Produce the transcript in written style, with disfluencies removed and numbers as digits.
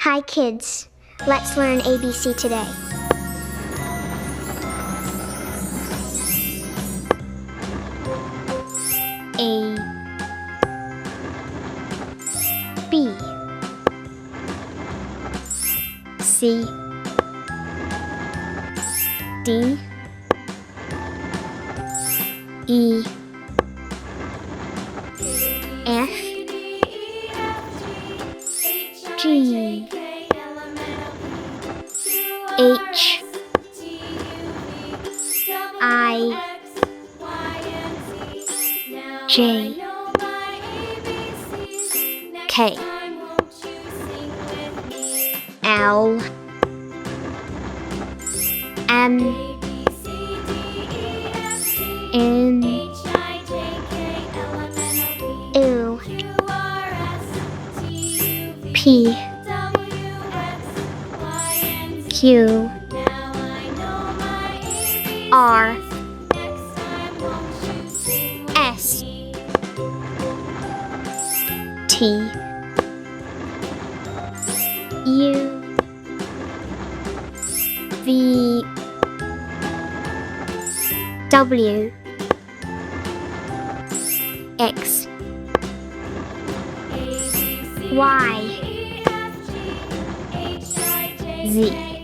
Hi kids, let's learn ABC today. A B C D E F G H I J K L M N O P Q R S T U V W X Y Z.